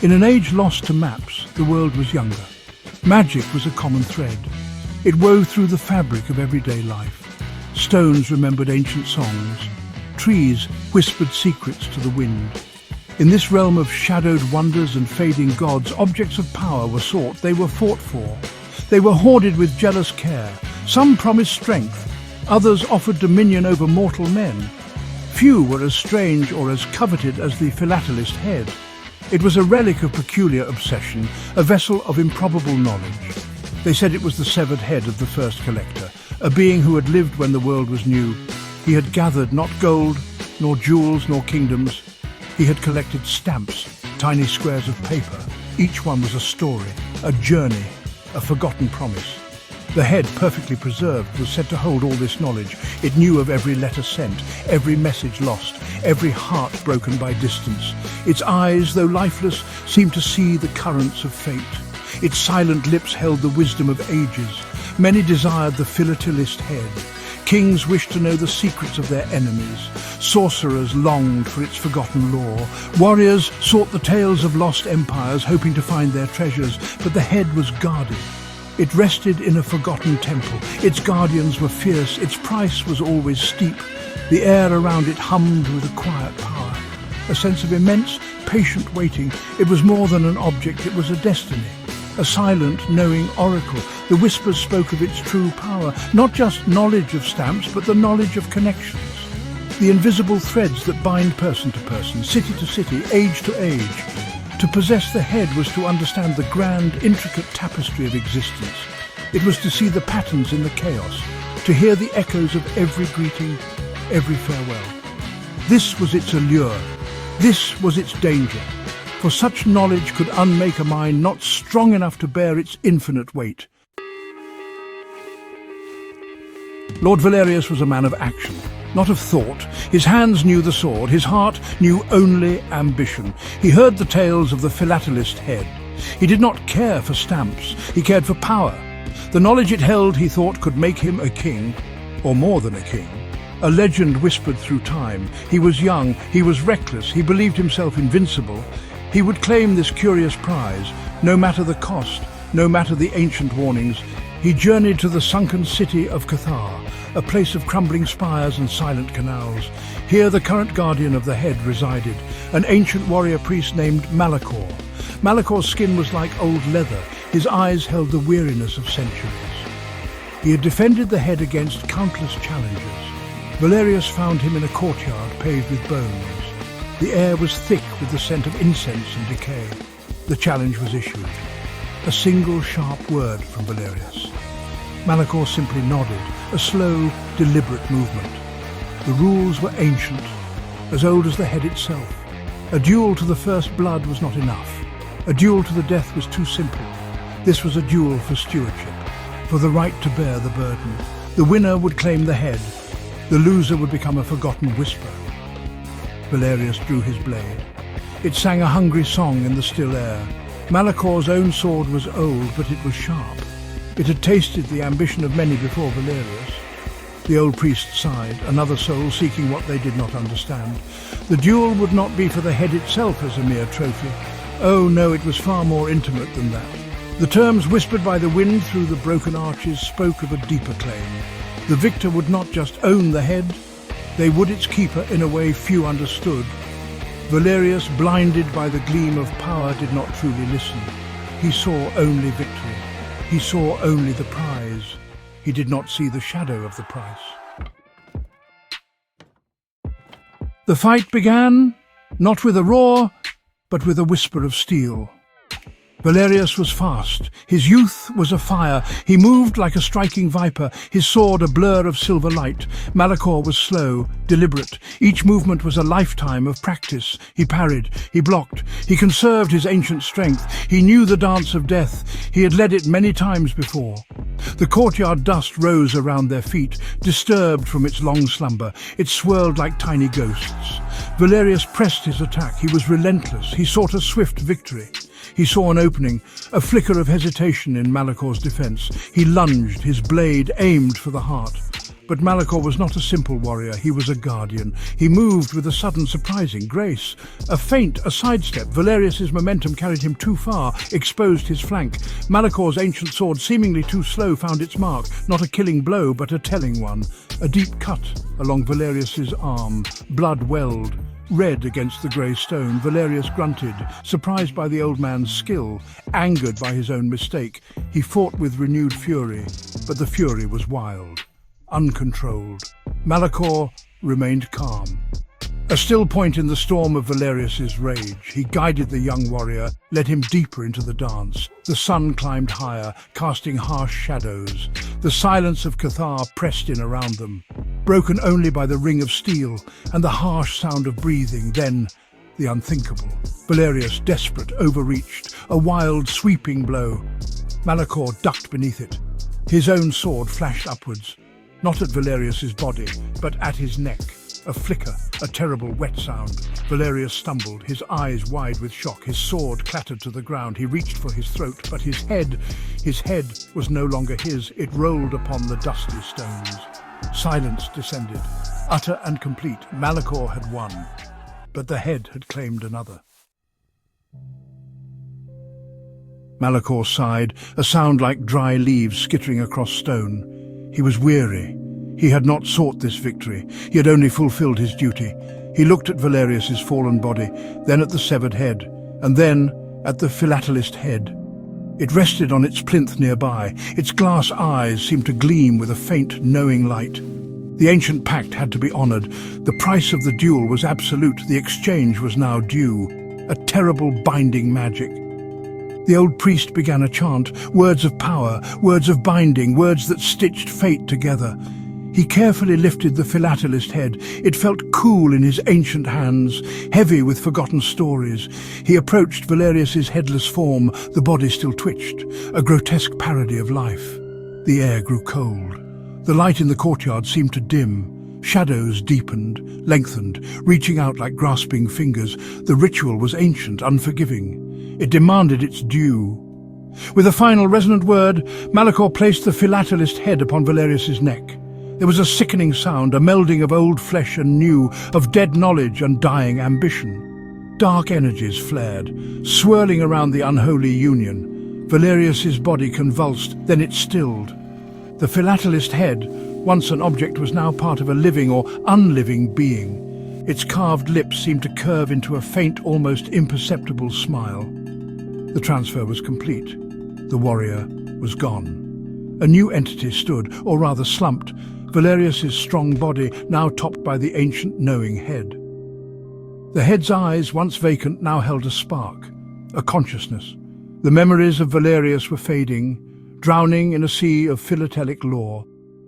In an age lost to maps, the world was younger. Magic was a common thread. It wove through the fabric of everyday life. Stones remembered ancient songs. Trees whispered secrets to the wind. In this realm of shadowed wonders and fading gods, objects of power were sought, they were fought for. They were hoarded with jealous care. Some promised strength, others offered dominion over mortal men. Few were as strange or as coveted as the Philatelist head. It was a relic of peculiar obsession, a vessel of improbable knowledge. They said it was the severed head of the first collector, a being who had lived when the world was new. He had gathered not gold, nor jewels, nor kingdoms. He had collected stamps, tiny squares of paper. Each one was a story, a journey, a forgotten promise. The head, perfectly preserved, was said to hold all this knowledge. It knew of every letter sent, every message lost, every heart broken by distance. Its eyes, though lifeless, seemed to see the currents of fate. Its silent lips held the wisdom of ages. Many desired the Philatelist head. Kings wished to know the secrets of their enemies. Sorcerers longed for its forgotten lore. Warriors sought the tales of lost empires, hoping to find their treasures, but the head was guarded. It rested in a forgotten temple. Its guardians were fierce. Its price was always steep. The air around it hummed with a quiet power. A sense of immense, patient waiting. It was more than an object, it was a destiny. A silent, knowing oracle. The whispers spoke of its true power. Not just knowledge of stamps, but the knowledge of connections. The invisible threads that bind person to person, city to city, age to age. To possess the head was to understand the grand, intricate tapestry of existence. It was to see the patterns in the chaos, to hear the echoes of every greeting, every farewell. This was its allure. This was its danger. For such knowledge could unmake a mind not strong enough to bear its infinite weight. Lord Valerius was a man of action, not of thought. His hands knew the sword, his heart knew only ambition. He heard the tales of the Philatelist head. He did not care for stamps, he cared for power. The knowledge it held, he thought, could make him a king, or more than a king. A legend whispered through time. He was young, he was reckless, he believed himself invincible. He would claim this curious prize, no matter the cost, no matter the ancient warnings. He journeyed to the sunken city of Cathar, a place of crumbling spires and silent canals. Here the current guardian of the head resided, an ancient warrior priest named Malachor. Malachor's skin was like old leather. His eyes held the weariness of centuries. He had defended the head against countless challenges. Valerius found him in a courtyard paved with bones. The air was thick with the scent of incense and decay. The challenge was issued. A single sharp word from Valerius. Malachor simply nodded, a slow, deliberate movement. The rules were ancient, as old as the head itself. A duel to the first blood was not enough. A duel to the death was too simple. This was a duel for stewardship, for the right to bear the burden. The winner would claim the head. The loser would become a forgotten whisper. Valerius drew his blade. It sang a hungry song in the still air. Malachor's own sword was old, but it was sharp. It had tasted the ambition of many before Valerius. The old priest sighed, another soul seeking what they did not understand. The duel would not be for the head itself as a mere trophy. Oh no, it was far more intimate than that. The terms whispered by the wind through the broken arches spoke of a deeper claim. The victor would not just own the head, they would its keeper in a way few understood. Valerius, blinded by the gleam of power, did not truly listen. He saw only victory. He saw only the prize. He did not see the shadow of the price. The fight began, not with a roar, but with a whisper of steel. Valerius was fast. His youth was afire. He moved like a striking viper, his sword a blur of silver light. Malachor was slow, deliberate. Each movement was a lifetime of practice. He parried, he blocked, he conserved his ancient strength. He knew the dance of death. He had led it many times before. The courtyard dust rose around their feet, disturbed from its long slumber. It swirled like tiny ghosts. Valerius pressed his attack. He was relentless. He sought a swift victory. He saw an opening, a flicker of hesitation in Malachor's defense. He lunged, his blade aimed for the heart. But Malachor was not a simple warrior, he was a guardian. He moved with a sudden, surprising grace. A sidestep, Valerius's momentum carried him too far, exposed his flank. Malachor's ancient sword, seemingly too slow, found its mark, not a killing blow, but a telling one. A deep cut along Valerius's arm, blood welled. Red against the grey stone, Valerius grunted, surprised by the old man's skill, angered by his own mistake. He fought with renewed fury, but the fury was wild, uncontrolled. Malachor remained calm. A still point in the storm of Valerius's rage. He guided the young warrior, led him deeper into the dance. The sun climbed higher, casting harsh shadows. The silence of Cathar pressed in around them, broken only by the ring of steel and the harsh sound of breathing. Then, the unthinkable. Valerius, desperate, overreached. A wild, sweeping blow. Malachor ducked beneath it. His own sword flashed upwards, not at Valerius's body, but at his neck. A flicker, a terrible wet sound. Valerius stumbled, his eyes wide with shock. His sword clattered to the ground. He reached for his throat, but his head was no longer his. It rolled upon the dusty stones. Silence descended, utter and complete. Malachor had won, but the head had claimed another. Malachor sighed, a sound like dry leaves skittering across stone. He was weary. He had not sought this victory. He had only fulfilled his duty. He looked at Valerius's fallen body, then at the severed head, and then at the Philatelist head. It rested on its plinth nearby. Its glass eyes seemed to gleam with a faint, knowing light. The ancient pact had to be honored. The price of the duel was absolute. The exchange was now due. A terrible binding magic. The old priest began a chant, words of power, words of binding, words that stitched fate together. He carefully lifted the Philatelist head. It felt cool in his ancient hands, heavy with forgotten stories. He approached Valerius's headless form. The body still twitched, a grotesque parody of life. The air grew cold. The light in the courtyard seemed to dim. Shadows deepened, lengthened, reaching out like grasping fingers. The ritual was ancient, unforgiving. It demanded its due. With a final resonant word, Malachor placed the Philatelist head upon Valerius's neck. There was a sickening sound, a melding of old flesh and new, of dead knowledge and dying ambition. Dark energies flared, swirling around the unholy union. Valerius's body convulsed, then it stilled. The Philatelist head, once an object, was now part of a living or unliving being. Its carved lips seemed to curve into a faint, almost imperceptible smile. The transfer was complete. The warrior was gone. A new entity stood, or rather slumped, Valerius's strong body now topped by the ancient knowing head. The head's eyes, once vacant, now held a spark, a consciousness. The memories of Valerius were fading, drowning in a sea of philatelic lore.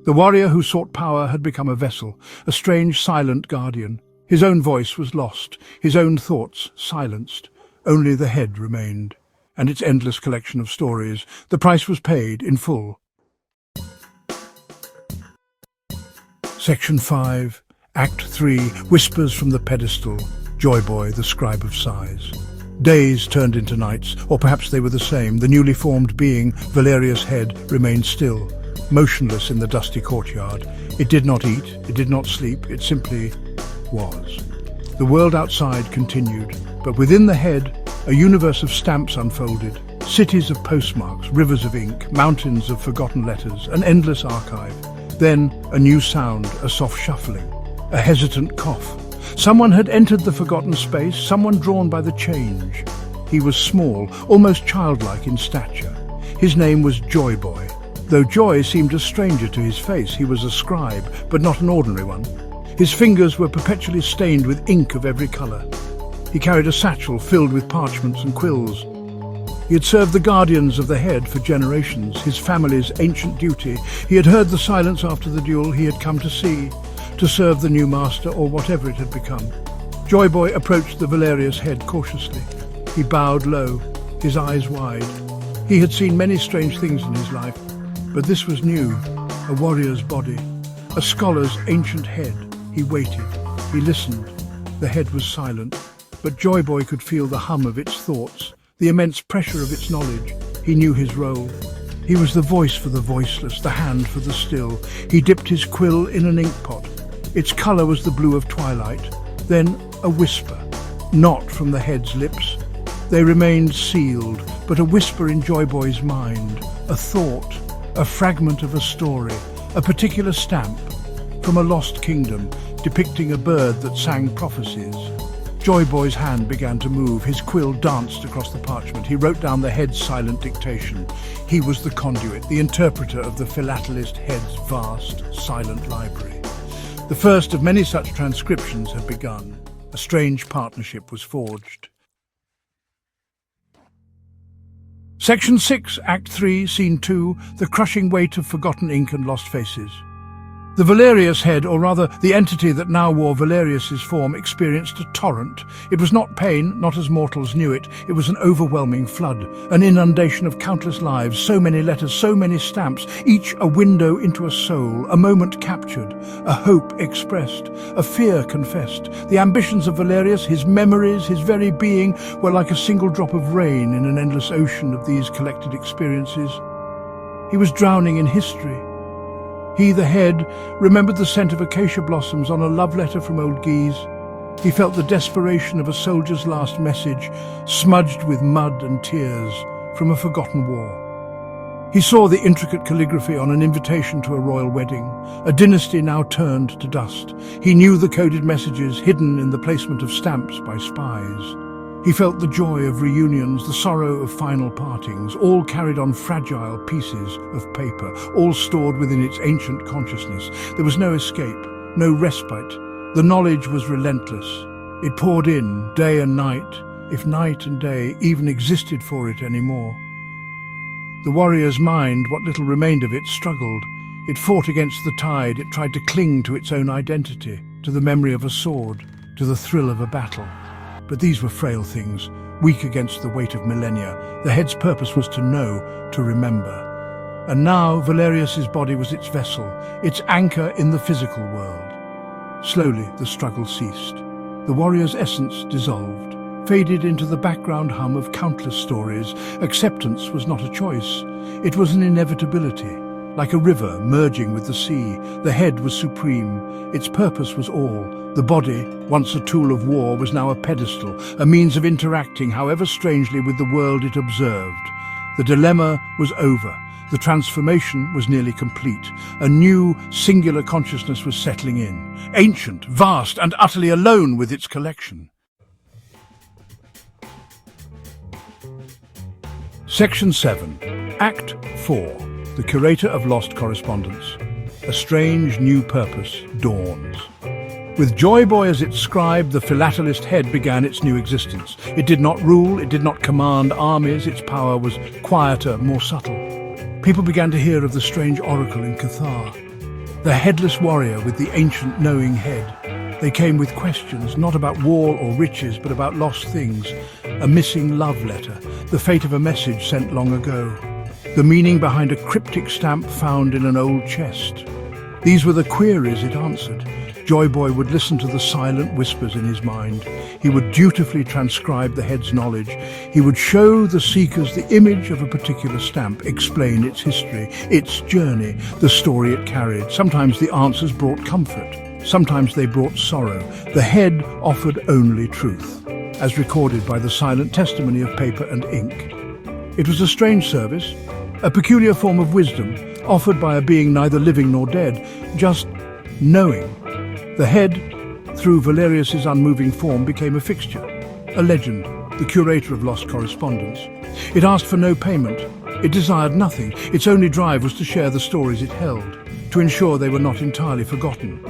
The warrior who sought power had become a vessel, a strange, silent guardian. His own voice was lost, his own thoughts silenced. Only the head remained, and its endless collection of stories. The price was paid in full. Section 5, Act 3, Whispers from the Pedestal, Joy Boy, the Scribe of Sighs. Days turned into nights, or perhaps they were the same. The newly formed being, Valerius' head, remained still, motionless in the dusty courtyard. It did not eat, it did not sleep, it simply was. The world outside continued, but within the head, a universe of stamps unfolded. Cities of postmarks, rivers of ink, mountains of forgotten letters, an endless archive. Then a new sound, a soft shuffling, a hesitant cough. Someone had entered the forgotten space, someone drawn by the change. He was small, almost childlike in stature. His name was Joy Boy. Though joy seemed a stranger to his face, he was a scribe, but not an ordinary one. His fingers were perpetually stained with ink of every colour. He carried a satchel filled with parchments and quills. He had served the guardians of the head for generations, his family's ancient duty. He had heard the silence after the duel. He had come to see, to serve the new master, or whatever it had become. Joy Boy approached the Valerius head cautiously. He bowed low, his eyes wide. He had seen many strange things in his life, but this was new, a warrior's body, a scholar's ancient head. He waited, he listened. The head was silent, but Joy Boy could feel the hum of its thoughts, the immense pressure of its knowledge. He knew his role. He was the voice for the voiceless, the hand for the still. He dipped his quill in an inkpot. Its colour was the blue of twilight. Then a whisper, not from the head's lips. They remained sealed, but a whisper in Joyboy's mind, a thought, a fragment of a story, a particular stamp from a lost kingdom depicting a bird that sang prophecies. Joyboy's hand began to move. His quill danced across the parchment. He wrote down the head's silent dictation. He was the conduit, the interpreter of the Philatelist head's vast, silent library. The first of many such transcriptions had begun. A strange partnership was forged. Section 6, Act 3, Scene 2, The Crushing Weight of Forgotten Ink and Lost Faces. The Valerius head, or rather the entity that now wore Valerius's form, experienced a torrent. It was not pain, not as mortals knew it. It was an overwhelming flood, an inundation of countless lives, so many letters, so many stamps, each a window into a soul, a moment captured, a hope expressed, a fear confessed. The ambitions of Valerius, his memories, his very being, were like a single drop of rain in an endless ocean of these collected experiences. He was drowning in history. He, the head, remembered the scent of acacia blossoms on a love letter from old Guise. He felt the desperation of a soldier's last message, smudged with mud and tears, from a forgotten war. He saw the intricate calligraphy on an invitation to a royal wedding, a dynasty now turned to dust. He knew the coded messages hidden in the placement of stamps by spies. He felt the joy of reunions, the sorrow of final partings, all carried on fragile pieces of paper, all stored within its ancient consciousness. There was no escape, no respite. The knowledge was relentless. It poured in, day and night, if night and day even existed for it anymore. The warrior's mind, what little remained of it, struggled. It fought against the tide. It tried to cling to its own identity, to the memory of a sword, to the thrill of a battle. But these were frail things, weak against the weight of millennia. The head's purpose was to know, to remember. And now Valerius's body was its vessel, its anchor in the physical world. Slowly the struggle ceased. The warrior's essence dissolved, faded into the background hum of countless stories. Acceptance was not a choice. It was an inevitability. Like a river merging with the sea, the head was supreme. Its purpose was all. The body, once a tool of war, was now a pedestal, a means of interacting, however strangely, with the world it observed. The dilemma was over. The transformation was nearly complete. A new, singular consciousness was settling in, ancient, vast, and utterly alone with its collection. Section 7, Act 4. The Curator of Lost Correspondence. A strange new purpose dawns. With Joyboy as its scribe, the Philatelist head began its new existence. It did not rule, it did not command armies, its power was quieter, more subtle. People began to hear of the strange oracle in Cathar, the headless warrior with the ancient knowing head. They came with questions, not about war or riches, but about lost things, a missing love letter, the fate of a message sent long ago, the meaning behind a cryptic stamp found in an old chest. These were the queries it answered. Joyboy would listen to the silent whispers in his mind. He would dutifully transcribe the head's knowledge. He would show the seekers the image of a particular stamp, explain its history, its journey, the story it carried. Sometimes the answers brought comfort. Sometimes they brought sorrow. The head offered only truth, as recorded by the silent testimony of paper and ink. It was a strange service, a peculiar form of wisdom, offered by a being neither living nor dead, just knowing. The head, through Valerius's unmoving form, became a fixture, a legend, the curator of lost correspondence. It asked for no payment. It desired nothing. Its only drive was to share the stories it held, to ensure they were not entirely forgotten.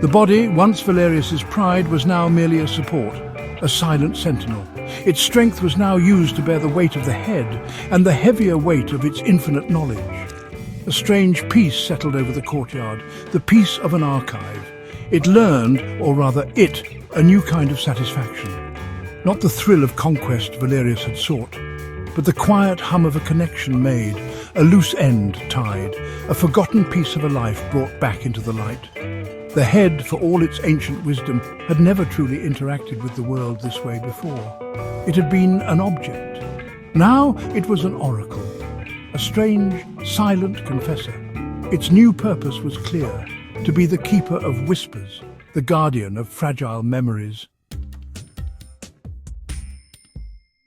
The body, once Valerius's pride, was now merely a support, a silent sentinel. Its strength was now used to bear the weight of the head and the heavier weight of its infinite knowledge. A strange peace settled over the courtyard, the peace of an archive. It learned, or rather it, a new kind of satisfaction. Not the thrill of conquest Valerius had sought, but the quiet hum of a connection made, a loose end tied, a forgotten piece of a life brought back into the light. The head, for all its ancient wisdom, had never truly interacted with the world this way before. It had been an object. Now it was an oracle, a strange silent confessor. Its new purpose was clear, to be the keeper of whispers, the guardian of fragile memories.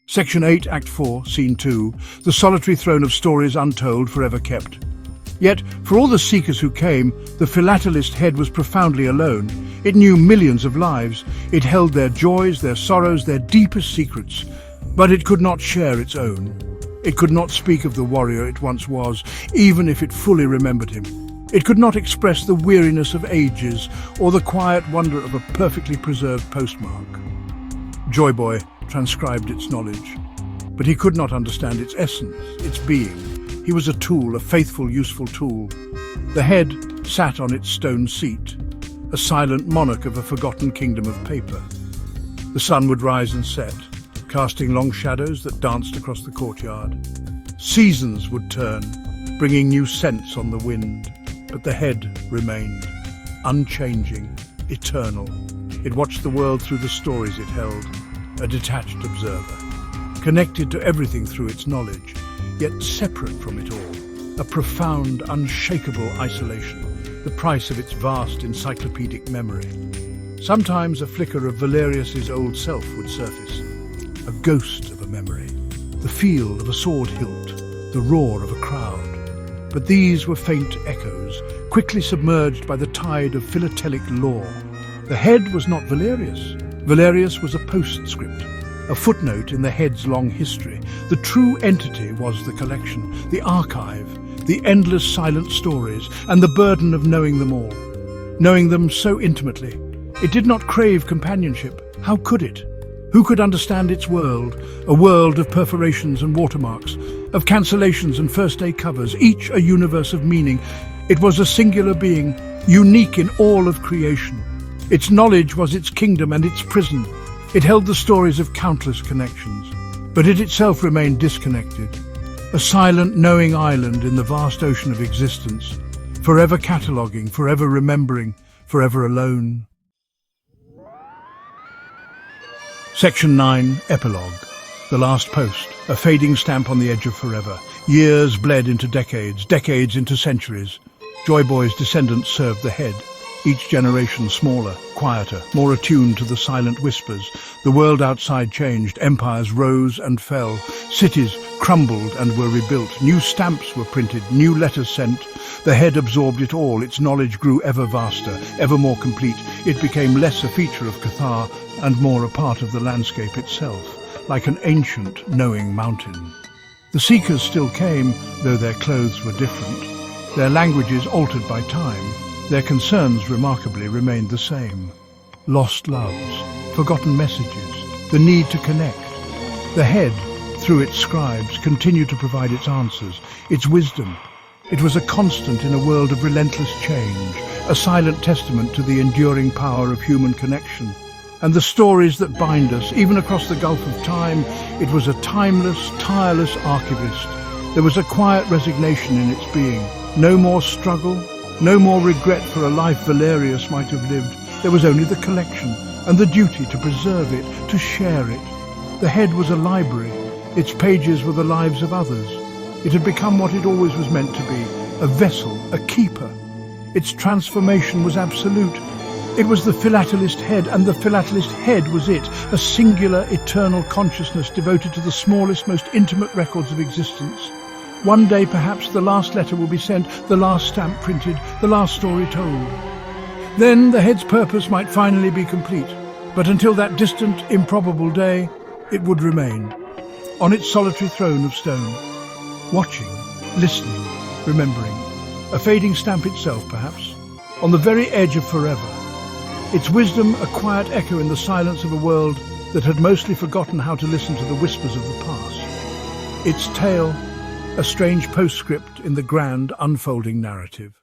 Section 8, Act 4, Scene 2, the solitary throne of stories untold, forever kept. Yet, for all the seekers who came, the Philatelist head was profoundly alone. It knew millions of lives. It held their joys, their sorrows, their deepest secrets. But it could not share its own. It could not speak of the warrior it once was, even if it fully remembered him. It could not express the weariness of ages or the quiet wonder of a perfectly preserved postmark. Joyboy transcribed its knowledge, but he could not understand its essence, its being. He was a tool, a faithful, useful tool. The head sat on its stone seat, a silent monarch of a forgotten kingdom of paper. The sun would rise and set, casting long shadows that danced across the courtyard. Seasons would turn, bringing new scents on the wind, but the head remained, unchanging, eternal. It watched the world through the stories it held, a detached observer, connected to everything through its knowledge, yet separate from it all, a profound, unshakable isolation, the price of its vast encyclopedic memory. Sometimes a flicker of Valerius's old self would surface, a ghost of a memory, the feel of a sword hilt, the roar of a crowd. But these were faint echoes, quickly submerged by the tide of philatelic lore. The head was not Valerius. Valerius was a postscript, a footnote in the head's long history. The true entity was the collection, the archive, the endless silent stories, and the burden of knowing them all. Knowing them so intimately, it did not crave companionship. How could it? Who could understand its world, a world of perforations and watermarks, of cancellations and first-day covers, each a universe of meaning? It was a singular being, unique in all of creation. Its knowledge was its kingdom and its prison. It held the stories of countless connections, but it itself remained disconnected, a silent, knowing island in the vast ocean of existence, forever cataloguing, forever remembering, forever alone. Section 9, Epilogue. The Last Post, a fading stamp on the edge of forever. Years bled into decades, decades into centuries. Joyboy's descendants served the head, each generation smaller, quieter, more attuned to the silent whispers. The world outside changed, empires rose and fell, cities crumbled and were rebuilt, new stamps were printed, new letters sent. The head absorbed it all, its knowledge grew ever vaster, ever more complete. It became less a feature of Cathar and more a part of the landscape itself, like an ancient, knowing mountain. The seekers still came, though their clothes were different, their languages altered by time. Their concerns, remarkably, remained the same. Lost loves, forgotten messages, the need to connect. The head, through its scribes, continued to provide its answers, its wisdom. It was a constant in a world of relentless change, a silent testament to the enduring power of human connection. And the stories that bind us, even across the gulf of time, it was a timeless, tireless archivist. There was a quiet resignation in its being. No more struggle, no more regret for a life Valerius might have lived. There was only the collection and the duty to preserve it, to share it. The head was a library. Its pages were the lives of others. It had become what it always was meant to be, a vessel, a keeper. Its transformation was absolute. It was the Philatelist head, and the Philatelist head was it, a singular, eternal consciousness devoted to the smallest, most intimate records of existence. One day, perhaps, the last letter will be sent, the last stamp printed, the last story told. Then the head's purpose might finally be complete, but until that distant, improbable day, it would remain, on its solitary throne of stone, watching, listening, remembering, a fading stamp itself, perhaps, on the very edge of forever. Its wisdom a quiet echo in the silence of a world that had mostly forgotten how to listen to the whispers of the past. Its tale, a strange postscript in the grand, unfolding narrative.